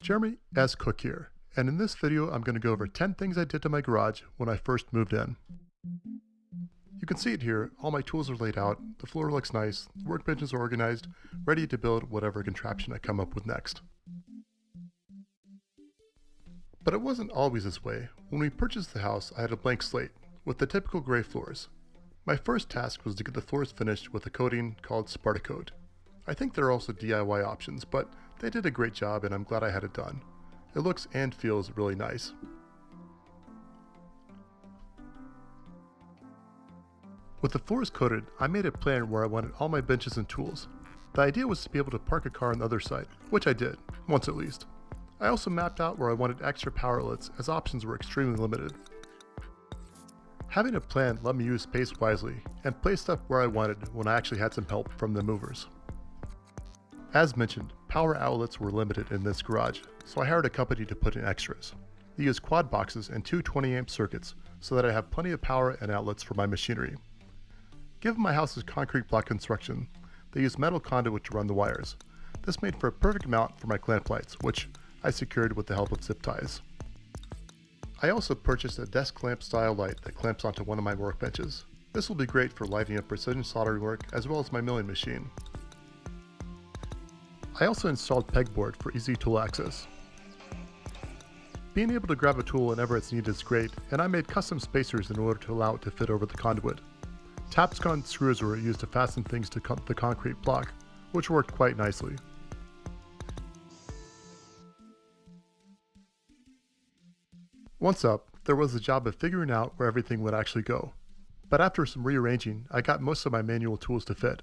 Jeremy S. Cook here, and in this video I'm going to go over 10 things I did to my garage when I first moved in. You can see it here, all my tools are laid out, the floor looks nice, the workbench is organized, ready to build whatever contraption I come up with next. But it wasn't always this way. When we purchased the house, I had a blank slate, with the typical gray floors. My first task was to get the floors finished with a coating called Spartacoat. I think there are also DIY options, but they did a great job and I'm glad I had it done. It looks and feels really nice. With the floors coated, I made a plan where I wanted all my benches and tools. The idea was to be able to park a car on the other side, which I did, once at least. I also mapped out where I wanted extra power outlets as options were extremely limited. Having a plan let me use space wisely and place stuff where I wanted when I actually had some help from the movers. As mentioned, power outlets were limited in this garage, so I hired a company to put in extras. They use quad boxes and two 20-amp circuits so that I have plenty of power and outlets for my machinery. Given my house's concrete block construction, they use metal conduit to run the wires. This made for a perfect mount for my clamp lights, which I secured with the help of zip ties. I also purchased a desk clamp style light that clamps onto one of my workbenches. This will be great for lighting up precision soldering work as well as my milling machine. I also installed Pegboard for easy tool access. Being able to grab a tool whenever it's needed is great, and I made custom spacers in order to allow it to fit over the conduit. Tapscon screws were used to fasten things to the concrete block, which worked quite nicely. Once up, there was the job of figuring out where everything would actually go. But after some rearranging, I got most of my manual tools to fit.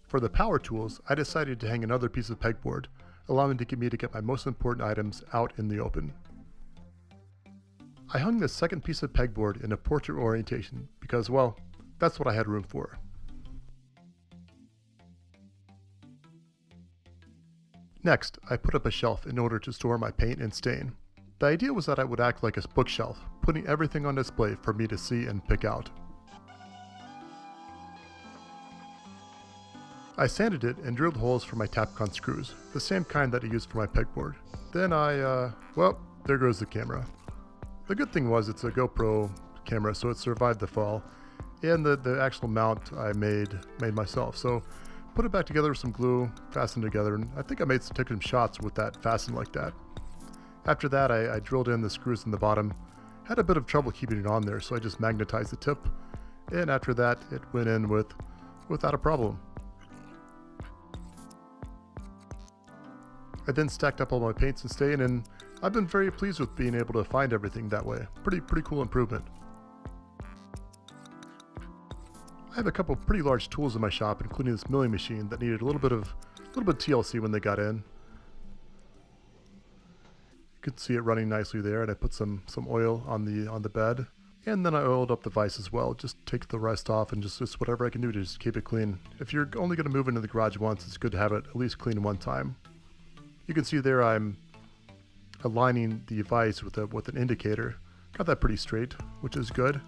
For the power tools, I decided to hang another piece of pegboard, allowing me to get my most important items out in the open. I hung the second piece of pegboard in a portrait orientation because, well, that's what I had room for. Next, I put up a shelf in order to store my paint and stain. The idea was that it would act like a bookshelf, putting everything on display for me to see and pick out. I sanded it and drilled holes for my Tapcon screws, the same kind that I used for my pegboard. Then well, there goes the camera. The good thing was it's a GoPro camera, so it survived the fall, and the actual mount I made myself. So put it back together with some glue, fastened together, and I think I made some shots with that fastened like that. After that, I drilled in the screws in the bottom. Had a bit of trouble keeping it on there, so I just magnetized the tip, and after that it went in without a problem. I then stacked up all my paints and stain, and I've been very pleased with being able to find everything that way. Pretty cool improvement. I have a couple pretty large tools in my shop, including this milling machine that needed a little bit of TLC when they got in. You can see it running nicely there, and I put some oil on the bed, and then I oiled up the vise as well. Just take the rest off and just whatever I can do to just keep it clean. If you're only going to move into the garage once, it's good to have it at least clean one time. You can see there I'm aligning the vise with an indicator. Got that pretty straight, which is good.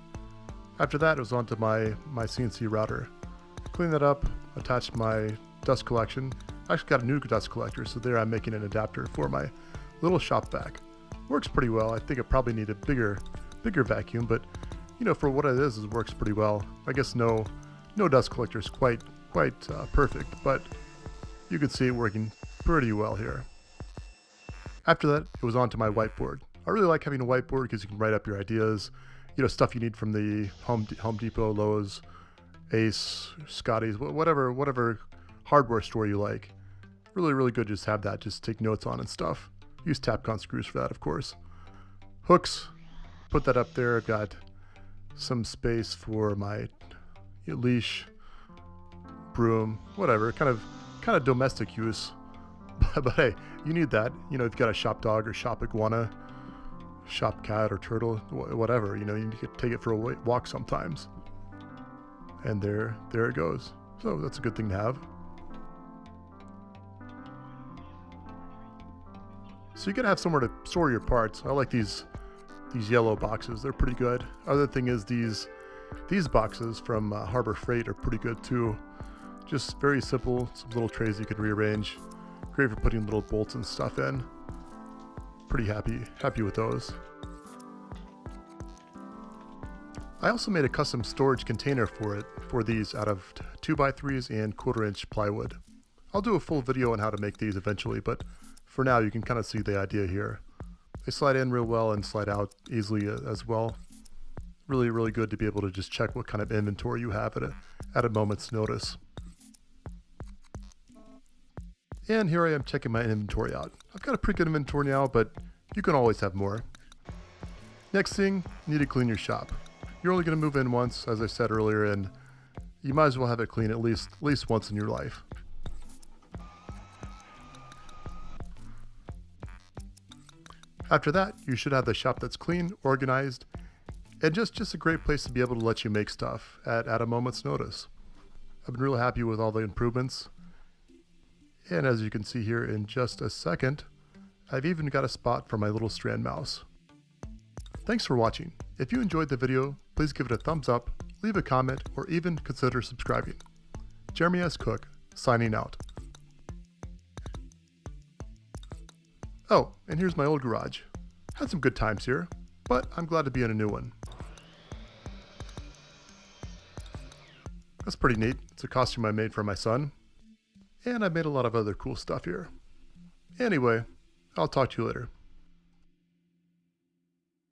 After that, it was onto my CNC router. Clean that up, attached my dust collection. I actually got a new dust collector, so there I'm making an adapter for my little shop vac. Works pretty well. I think it probably need a bigger vacuum, but you know, for what it is, it works pretty well. I guess no dust collector is quite perfect, but you can see it working pretty well here. After that, it was on to my whiteboard. I really like having a whiteboard because you can write up your ideas, you know, stuff you need from the Home Depot, Lowe's, Ace, Scotty's, whatever hardware store you like. Really good just have that, just take notes on and stuff. Use Tapcon screws for that, of course. Hooks, put that up there. I've got some space for my leash, broom, whatever, kind of domestic use. But hey, you need that. You know, if you've got a shop dog or shop iguana, shop cat or turtle, whatever, you know, you need to take it for a walk sometimes. And there it goes. So that's a good thing to have. So you gotta have somewhere to store your parts. I like these yellow boxes. They're pretty good. Other thing is these boxes from Harbor Freight are pretty good too. Just very simple, some little trays you can rearrange. Great for putting little bolts and stuff in. pretty happy with those. I also made a custom storage container for these out of 2x3s and 1/4-inch plywood. I'll do a full video on how to make these eventually, but for now you can kind of see the idea here. They slide in real well and slide out easily as well. Really good to be able to just check what kind of inventory you have at a moment's notice. And here I am checking my inventory out. I've got a pretty good inventory now, but you can always have more. Next thing, you need to clean your shop. You're only going to move in once, as I said earlier, and you might as well have it clean at least once in your life. After that, you should have the shop that's clean, organized, and just a great place to be able to let you make stuff at a moment's notice. I've been really happy with all the improvements. And as you can see here in just a second, I've even got a spot for my little strand mouse. Thanks for watching. If you enjoyed the video, please give it a thumbs up, leave a comment, or even consider subscribing. Jeremy S. Cook, signing out. Oh, and here's my old garage. Had some good times here, but I'm glad to be in a new one. That's pretty neat. It's a costume I made for my son. And I made a lot of other cool stuff here. Anyway, I'll talk to you later.